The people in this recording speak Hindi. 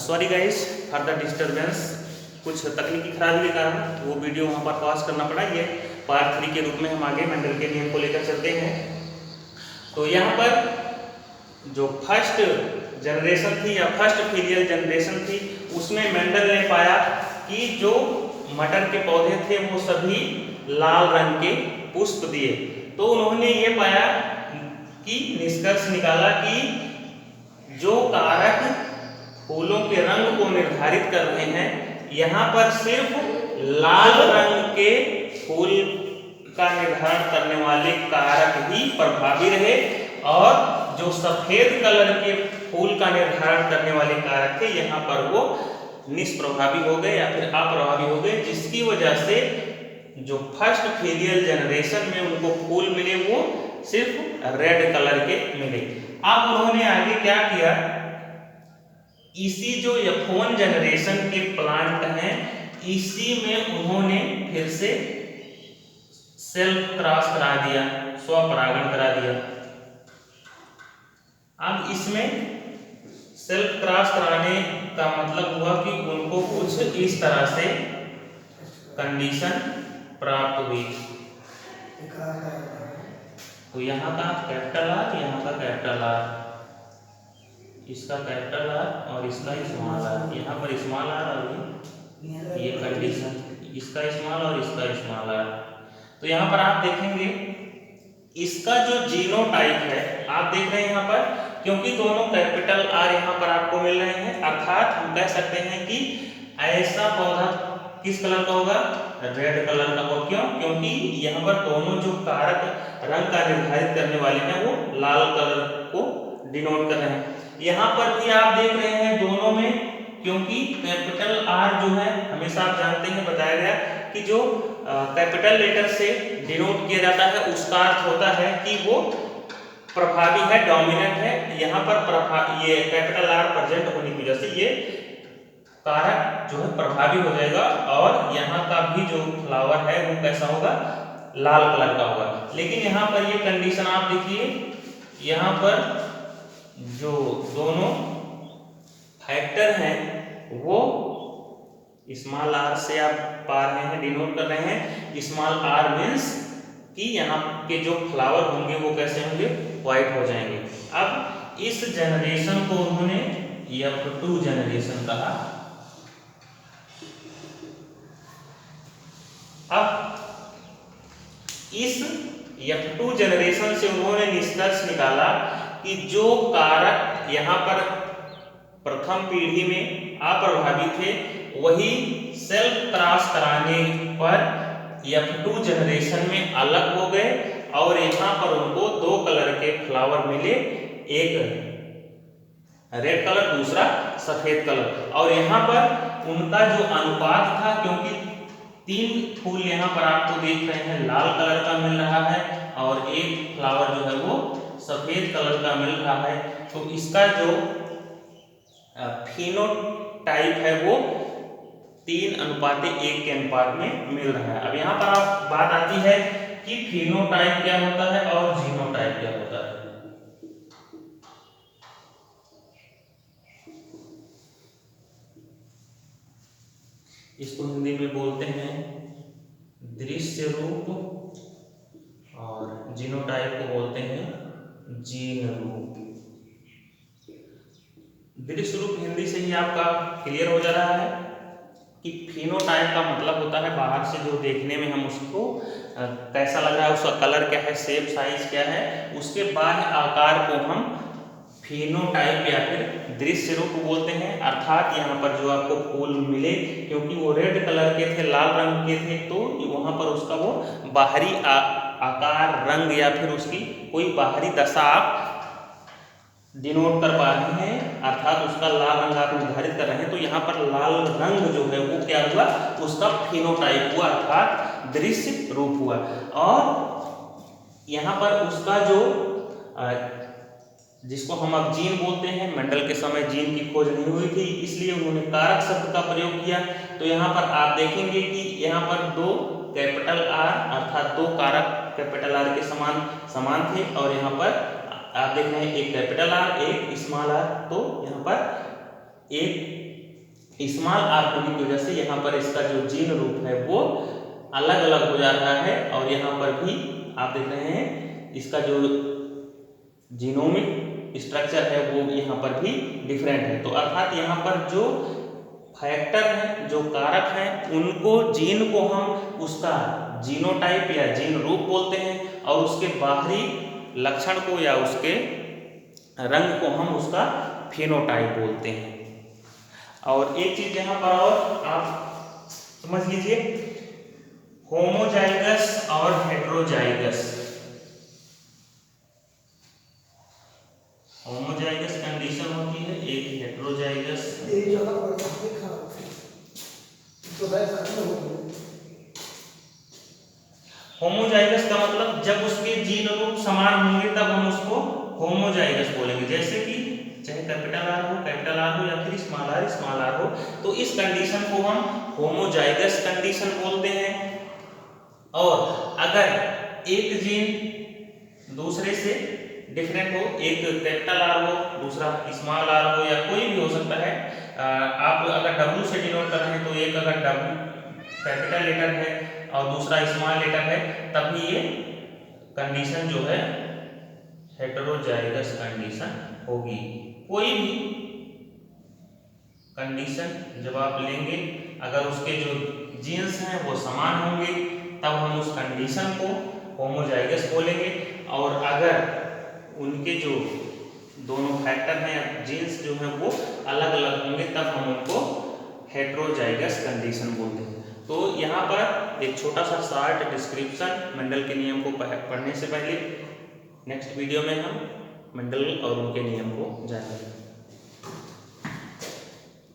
Sorry guys for the disturbance, कुछ तकनीकी खराबी के कारण वो वीडियो वहाँ पर पॉज करना पड़ा। ये पार्ट 3 के रूप में हम आगे मेंडल के नियम को लेकर चलते हैं। तो यहाँ पर जो फर्स्ट जनरेशन थी या फर्स्ट फीलियल जनरेशन थी, उसमें मेंडल ने पाया कि जो मटर के पौधे थे वो सभी लाल रंग के पुष्प दिए। तो उन्होंने ये पाया कि निष्कर्ष निकाला कि जो कारक फूलों के रंग को निर्धारित कर रहे हैं, यहाँ पर सिर्फ लाल रंग के फूल का निर्धारण करने वाले कारक ही प्रभावी रहे और जो सफेद कलर के फूल का निर्धारण करने वाले कारक थे यहाँ पर वो निष्प्रभावी हो गए या फिर अप्रभावी हो गए, जिसकी वजह से जो फर्स्ट फीलियल जनरेशन में उनको फूल मिले वो सिर्फ रेड कलर के मिले। अब उन्होंने आगे क्या किया, इसी जो F1 जनरेशन के प्लांट हैं इसी में उन्होंने फिर से सेल्फ क्रॉस करा दिया, स्वपरागण करा दिया। अब इसमें सेल्फ क्रॉस कराने का मतलब हुआ कि उनको कुछ इस तरह से कंडीशन प्राप्त हुई। तो यहाँ का कैपिटल आर, यहाँ का कैपिटल आर, इसका कैपिटल आर और इसका स्मॉल आर, यहाँ पर स्मॉल आर और ये कंडीशन, इसका स्मॉल और इसका स्मॉल आर। तो यहाँ पर आप देखेंगे इसका जो जीनोटाइप है आप देख रहे हैं यहाँ पर, क्योंकि दोनों कैपिटल आर यहाँ पर आपको मिल रहे हैं, अर्थात हम कह सकते हैं कि ऐसा पौधा किस कलर का होगा, रेड कलर का होगा। क्यों? क्योंकि यहाँ पर दोनों जो कारक रंग का निर्धारित करने वाले हैं वो लाल कलर को डिनोट कर रहे हैं। यहाँ पर भी आप देख रहे हैं दोनों में, क्योंकि कैपिटल आर जो है हमेशा आप जानते हैं, बताया गया कि जो कैपिटल लेटर से डिनोट किया जाता है उसका अर्थ होता है कि वो प्रभावी है, डोमिनेंट है। यहाँ पर ये कैपिटल आर प्रेजेंट होने की वजह से ये कारक जो है प्रभावी हो जाएगा और यहाँ का भी जो फ्लावर है वो कैसा होगा, लाल कलर का होगा। लेकिन यहाँ पर ये कंडीशन आप देखिए, यहाँ पर जो दोनों फैक्टर हैं वो स्मॉल आर से आप पा रहे हैं, डिनोट कर रहे हैं। स्मॉल आर मीन्स कि यहाँ के जो फ्लावर होंगे वो कैसे होंगे, व्हाइट हो जाएंगे। अब इस जनरेशन को उन्होंने F2 जनरेशन कहा। अब इस F2 जनरेशन से उन्होंने निष्कर्ष निकाला कि जो कारक यहाँ पर प्रथम पीढ़ी में अप्रभावी थे वही सेल्फ क्रॉस कराने पर F2 जनरेशन में अलग हो गए और यहाँ पर उनको दो कलर के फ्लावर मिले, एक रेड कलर दूसरा सफेद कलर। और यहाँ पर उनका जो अनुपात था, क्योंकि 3 फूल यहाँ पर आप तो देख रहे हैं लाल कलर का मिल रहा है और एक फ्लावर जो है वो सफेद कलर का मिल रहा है, तो इसका जो फिनोटाइप है वो 3:1 के अनुपात में मिल रहा है। अब यहाँ पर आप बात आती है कि फिनोटाइप क्या होता है और जीनोटाइप क्या होता है। इसको हिंदी में बोलते हैं दृश्य रूप और जीनोटाइप को बोलते हैं जीन रूप। दृश्य रूप हिंदी से ही आपका क्लियर हो जा रहा है कि फिनोटाइप का मतलब होता है बाहर से जो देखने में हम उसको कैसा लग रहा है, उसका कलर क्या है, शेप साइज क्या है, उसके बाह्य आकार को हम फिनोटाइप या फिर दृश्य रूप बोलते हैं। अर्थात यहाँ पर जो आपको फूल मिले, क्योंकि वो रेड कलर के थे, लाल रंग के थे, तो वहाँ पर उसका वो बाहरी आकार, रंग या फिर उसकी कोई बाहरी दशा आप डिनोट कर पा रहे हैं, अर्थात उसका लाल रंग आप निर्धारित कर रहे हैं। तो यहाँ पर लाल रंग जो है वो क्या हुआ, उसका फिनोटाइप हुआ, अर्थात दृश्य रूप हुआ। और यहाँ पर उसका जो जिसको हम अब जीन बोलते हैं, मेंडल के समय जीन की खोज नहीं हुई थी, इसलिए उन्होंने कारक शब्द का प्रयोग किया। तो यहाँ पर आप देखेंगे कि यहाँ पर 2 कैपिटल आर अर्थात 2 कारक कैपिटल आर के समान थे और यहाँ पर आप देख रहे हैं एक कैपिटल आर एक स्मॉल आर, तो यहाँ पर एक स्मॉल आर होने की वजह से यहाँ पर इसका जो जीन रूप है वो अलग अलग हो जा रहा है, और यहाँ पर भी आप देख रहे हैं इसका जो जीनोमिक स्ट्रक्चर है वो यहाँ पर भी डिफरेंट है। तो अर्थात यहाँ पर जो फैक्टर हैं, जो कारक हैं, उनको जीन को हम उसका जीनोटाइप या जीन रूप बोलते हैं, और उसके बाहरी लक्षण को या उसके रंग को हम उसका फिनोटाइप बोलते हैं। और एक चीज यहाँ पर और आप समझ लीजिए, होमोजाइगस और हेटेरोजाइगस। होमोजाइगस कंडीशन होती है, एक हेटेरोजाइगस। होमोजाइगस का मतलब जब उसके जीन रूप समान होंगे तब हम उसको होमोजाइगस बोलेंगे। जैसे कि चाहे कैपिटल आर हो या फिर स्मॉल आर हो, तो इस कंडीशन को हम होमोजाइगस कंडीशन बोलते हैं। और अगर एक जीन दूसरे से डिफरेंट हो, एक कैपिटल आर हो दूसरा स्मॉल आर हो या कोई भी हो सकता है, आप अगर डब्ल्यू से डिनोट कर रहे हैं तो एक अगर डब्ल्यू कैपिटल लेटर है और दूसरा स्मॉल लेटर है, तब भी ये कंडीशन जो है हेटेरोजाइगस कंडीशन होगी। कोई भी कंडीशन जब आप लेंगे, अगर उसके जो जीन्स हैं वो समान होंगे तब हम उस कंडीशन को होमोजाइगस बोलेंगे, और अगर उनके जो दोनों फैक्टर हैं, जीन्स जो हैं वो अलग अलग होंगे तब हम उनको हेटेरोजाइगस कंडीशन बोलते हैं। तो यहाँ पर एक छोटा सा शॉर्ट डिस्क्रिप्शन मेंडल के नियम को पढ़ने से पहले नेक्स्ट वीडियो में हम मेंडल और उनके नियम को जानेंगे।